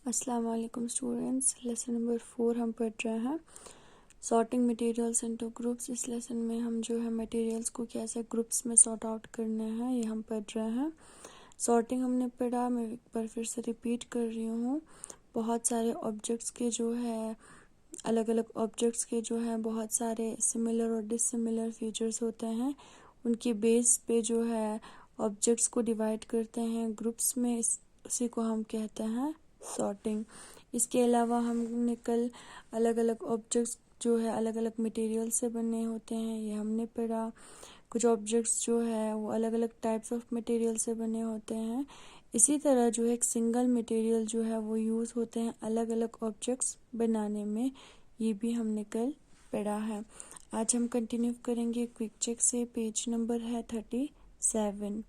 अस्सलाम वालेकुम students. Lesson number 4 हम पढ़ रहे हैं सॉर्टिंग मटेरियल्स इनटू ग्रुप्स। इस लेसन में हम जो है मटेरियल्स को कैसे ग्रुप्स में सॉर्ट आउट करना है ये हम पढ़ रहे हैं। सॉर्टिंग हमने पढ़ा, मैं एक बार फिर से रिपीट कर रही हूँ। बहुत सारे ऑब्जेक्ट्स के जो है अलग अलग ऑब्जेक्ट्स के जो है बहुत सारे सिमिलर और डिससिमिलर फीचर्स होते हैं। उनके बेस पे जो है ऑब्जेक्ट्स को डिवाइड करते हैं ग्रुप्स में, उसी को हम कहते हैं सॉर्टिंग। इसके अलावा हमने कल अलग अलग ऑब्जेक्ट्स जो है अलग अलग मटेरियल से बने होते हैं, ये हमने पढ़ा। कुछ ऑब्जेक्ट्स जो है वो अलग अलग टाइप्स ऑफ मटेरियल से बने होते हैं। इसी तरह जो है एक सिंगल मटेरियल जो है वो यूज़ होते हैं अलग अलग ऑब्जेक्ट्स बनाने में, ये भी हमने कल पढ़ा है। आज हम कंटिन्यू करेंगे क्विक चेक से। पेज नंबर है 37।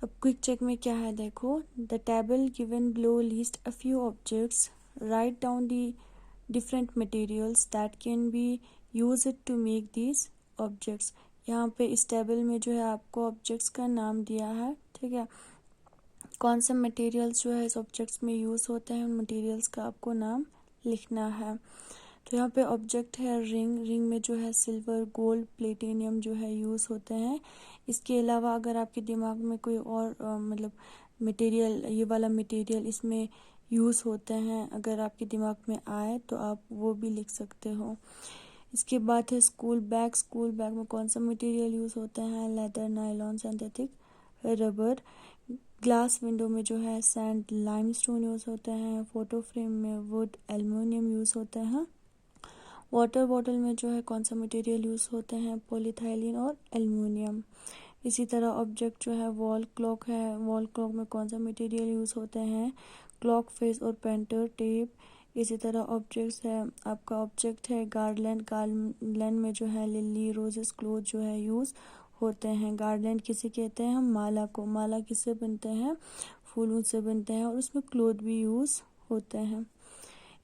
अब क्विक चेक में क्या है देखो। The table given below list a few objects, write down the different materials that can be use to make these objects. यहाँ पे इस टेबल में जो है आपको ऑब्जेक्ट्स का नाम दिया है, ठीक है। कौन से मटेरियल्स जो है इस ऑब्जेक्ट्स में यूज़ होते हैं, उन मटेरियल्स का आपको नाम लिखना है। तो यहाँ पे ऑब्जेक्ट है रिंग। रिंग में जो है सिल्वर, गोल्ड, प्लेटिनियम जो है यूज़ होते हैं। इसके अलावा अगर आपके दिमाग में कोई और मतलब मटेरियल, ये वाला मटेरियल इसमें यूज़ होते हैं, अगर आपके दिमाग में आए तो आप वो भी लिख सकते हो। इसके बाद है स्कूल बैग। स्कूल बैग में कौन सा मटेरियल यूज़ होते हैं, leather, nylon, synthetic, rubber. Glass window में जो है सैंड, लाइमस्टोन यूज़ होते हैं। फोटो फ्रेम में वुड, एल्युमिनियम यूज़ होते हैं। वाटर बॉटल में जो है कौन सा मटेरियल यूज़ होते हैं, पॉलीथाइलिन और एल्युमिनियम। इसी तरह ऑब्जेक्ट जो है वॉल क्लॉक है। वॉल क्लॉक में कौन सा मटेरियल यूज़ होते हैं, क्लॉक फेस और पेंटर टेप। इसी तरह ऑब्जेक्ट्स है, आपका ऑब्जेक्ट है गार्लैंड। गार्लैंड में जो है लिली, रोजेस, क्लोथ जो है यूज़ होते हैं। गार्लैंड किसे कहते हैं, हम माला को। माला किससे बनते हैं, फूलों से बनते हैं, और उसमें क्लोथ भी यूज़ होते हैं।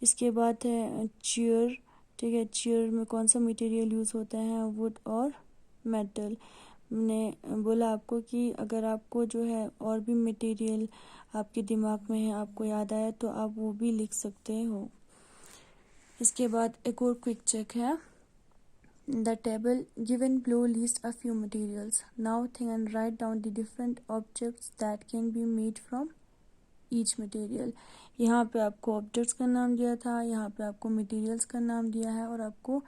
इसके बाद है चेयर, ठीक है। चेयर में कौन सा मटेरियल यूज़ होता है, वुड और मेटल। मैंने बोला आपको कि अगर आपको जो है और भी मटेरियल आपके दिमाग में है, आपको याद आया तो आप वो भी लिख सकते हो। इसके बाद एक और क्विक चेक है। The table given below lists a few materials. Now think and write down the different objects that can be made from each material. यहाँ पे आपको ऑब्जेक्ट्स का नाम दिया था, यहाँ पे आपको मटेरियल्स का नाम दिया है, और आपको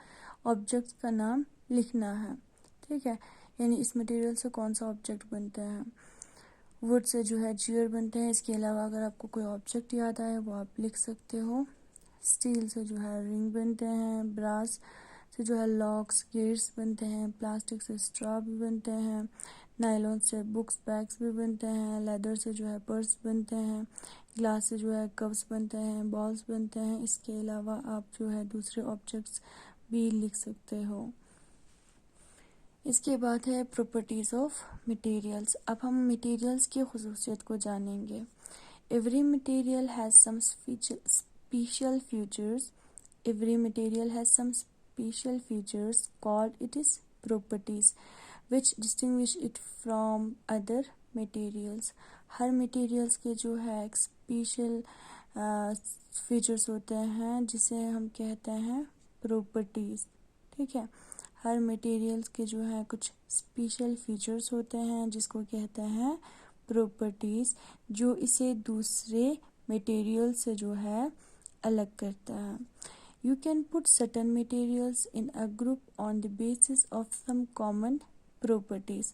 ऑब्जेक्ट्स का नाम लिखना है, ठीक है। यानी इस मटेरियल से कौन सा ऑब्जेक्ट बनते हैं। वुड से जो है चेयर बनते हैं। इसके अलावा अगर आपको कोई ऑब्जेक्ट याद आए वो आप लिख सकते हो। स्टील से जो है रिंग बनते हैं। ब्रास से जो है लॉक्स, गेट्स बनते हैं। प्लास्टिक से स्ट्रॉ भी बनते हैं। नायलॉन से बुक्स, बैग्स भी बनते हैं। लेदर से जो है पर्स बनते हैं। ग्लास से जो है कप्स बनते हैं, बॉल्स बनते हैं। इसके अलावा आप जो है दूसरे ऑब्जेक्ट्स भी लिख सकते हो। इसके बाद है प्रॉपर्टीज़ ऑफ मटेरियल्स। अब हम मटेरियल्स की खुसूसियत को जानेंगे। Every material has some special features. Every material has some special features called it is properties which distinguish it from other materials. हर मटेरियल्स के जो है एक स्पेशल फीचर्स होते हैं जिसे हम कहते हैं प्रॉपर्टीज़, ठीक है। हर मटेरियल्स के जो है कुछ स्पेशल फीचर्स होते हैं जिसको कहते हैं प्रॉपर्टीज़, जो इसे दूसरे मटेरियल से जो है अलग करता है। You can put certain materials in a group on the basis of some common properties.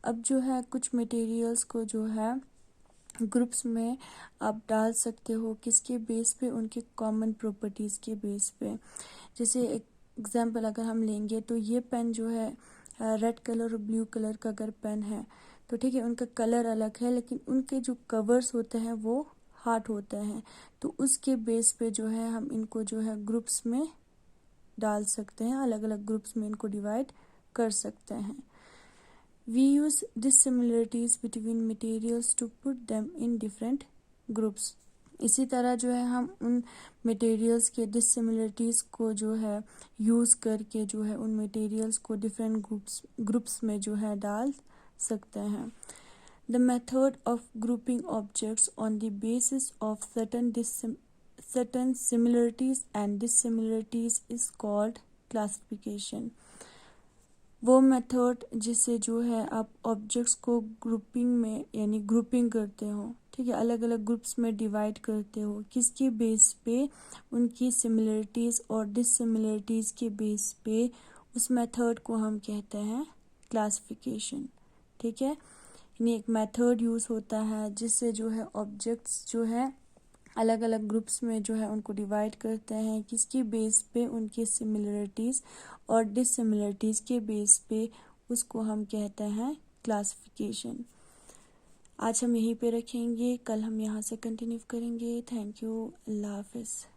अब जो है कुछ मटेरियल्स को जो है ग्रुप्स में आप डाल सकते हो, किसके बेस पे, उनके कॉमन प्रॉपर्टीज़ के बेस पे। जैसे एक एग्जाम्पल अगर हम लेंगे तो ये पेन जो है रेड कलर और ब्लू कलर का अगर पेन है तो ठीक है, उनका कलर अलग है लेकिन उनके जो कवर्स होते हैं वो हार्ट होते हैं। तो उसके बेस पे जो है हम इनको जो है ग्रुप्स में डाल सकते हैं, अलग अलग ग्रुप्स में इनको डिवाइड कर सकते हैं। We use dissimilarities between materials to put them in different groups. इसी तरह जो है हम उन मटेरियल्स के डिससिमिलरिटीज़ को जो है यूज़ करके जो है उन मटेरियल्स को डिफरेंट ग्रुप्स में जो है डाल सकते हैं। The method of grouping objects on the basis of certain similarities and dissimilarities is called classification. वो मेथड जिससे जो है आप ऑब्जेक्ट्स को ग्रुपिंग में यानी ग्रुपिंग करते हो, ठीक है, अलग अलग ग्रुप्स में डिवाइड करते हो, किसके बेस पे, उनकी सिमिलरिटीज़ और डिससिमिलरिटीज़ के बेस पे, उस मेथड को हम कहते हैं क्लासिफिकेशन। ठीक है, यानी एक मेथड यूज़ होता है जिससे जो है ऑब्जेक्ट्स जो है अलग अलग ग्रुप्स में जो है उनको डिवाइड करते हैं, किसकी बेस पे, उनकी सिमिलरिटीज़ और डिससिमिलरिटीज़ के बेस पे, उसको हम कहते हैं क्लासिफिकेशन। आज हम यहीं पे रखेंगे, कल हम यहाँ से कंटिन्यू करेंगे। थैंक यू, अल्लाह हाफिज़।